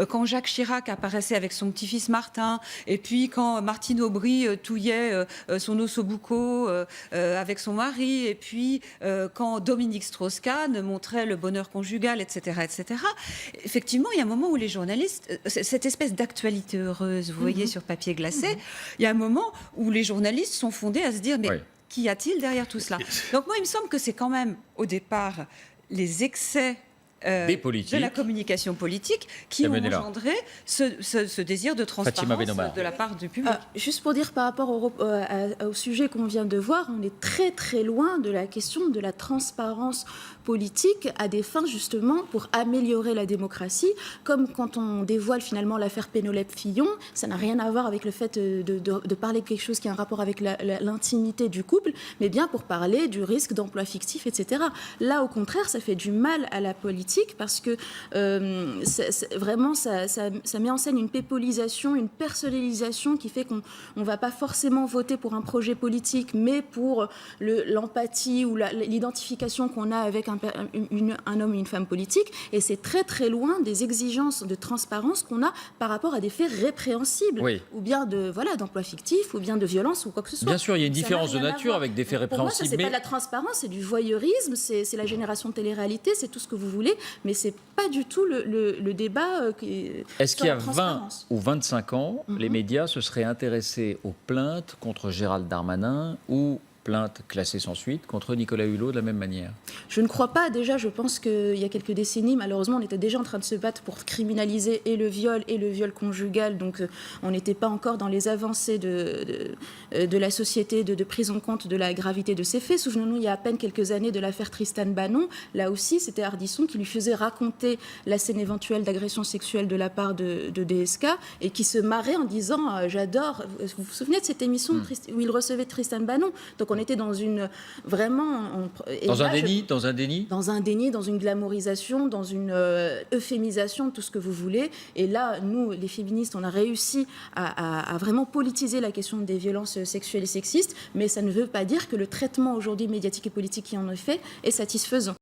quand Jacques Chirac apparaissait avec son petit-fils Martin, et puis quand Martine Aubry touillait son ossobuco avec son mari, et puis quand Dominique Strauss-Kahn montrait le bonheur conjugal, etc., etc. Effectivement, il y a un moment où les journalistes, cette espèce d'actualité heureuse, vous voyez, sur papier glacé, il y a un moment où les journalistes sont fondés à se dire, mais qu'y a-t-il derrière tout cela? Donc moi, il me semble que c'est quand même, au départ, les excès de la communication politique qui ont engendré ce désir de transparence de la part du public. Juste pour dire par rapport au sujet qu'on vient de voir, on est très très loin de la question de la transparence politique à des fins justement pour améliorer la démocratie, comme quand on dévoile finalement l'affaire Pénélope-Fillon, ça n'a rien à voir avec le fait de parler de quelque chose qui a un rapport avec l'intimité du couple, mais bien pour parler du risque d'emploi fictif, etc. Là, au contraire, ça fait du mal à la politique parce que vraiment, ça met en scène une pépolisation, une personnalisation qui fait qu'on ne va pas forcément voter pour un projet politique, mais pour l'empathie ou l'identification qu'on a avec un homme ou une femme politique, et c'est très très loin des exigences de transparence qu'on a par rapport à des faits répréhensibles, ou bien d'emploi fictif, ou bien de violence, ou quoi que ce soit. Bien sûr, il y a une différence de nature avec des faits répréhensibles. Pour moi, ça, c'est pas de la transparence, c'est du voyeurisme, c'est la génération de télé-réalité, c'est tout ce que vous voulez, mais c'est pas du tout le débat Est-ce qu'il y a 20 ou 25 ans, les médias se seraient intéressés aux plaintes contre Gérald Darmanin ou plainte classée sans suite contre Nicolas Hulot de la même manière? Je ne crois pas. Déjà, je pense qu'il y a quelques décennies, malheureusement, on était déjà en train de se battre pour criminaliser et le viol conjugal. Donc, on n'était pas encore dans les avancées de la société, de prise en compte de la gravité de ces faits. Souvenons-nous, il y a à peine quelques années de l'affaire Tristan Banon. Là aussi, c'était Ardisson qui lui faisait raconter la scène éventuelle d'agression sexuelle de la part de DSK et qui se marrait en disant j'adore. Vous vous souvenez de cette émission où il recevait Tristan Banon? Donc, on était dans une dans un déni, dans une glamourisation, dans une euphémisation, tout ce que vous voulez. Et là, nous, les féministes, on a réussi à vraiment politiser la question des violences sexuelles et sexistes, mais ça ne veut pas dire que le traitement aujourd'hui médiatique et politique qui en est fait est satisfaisant.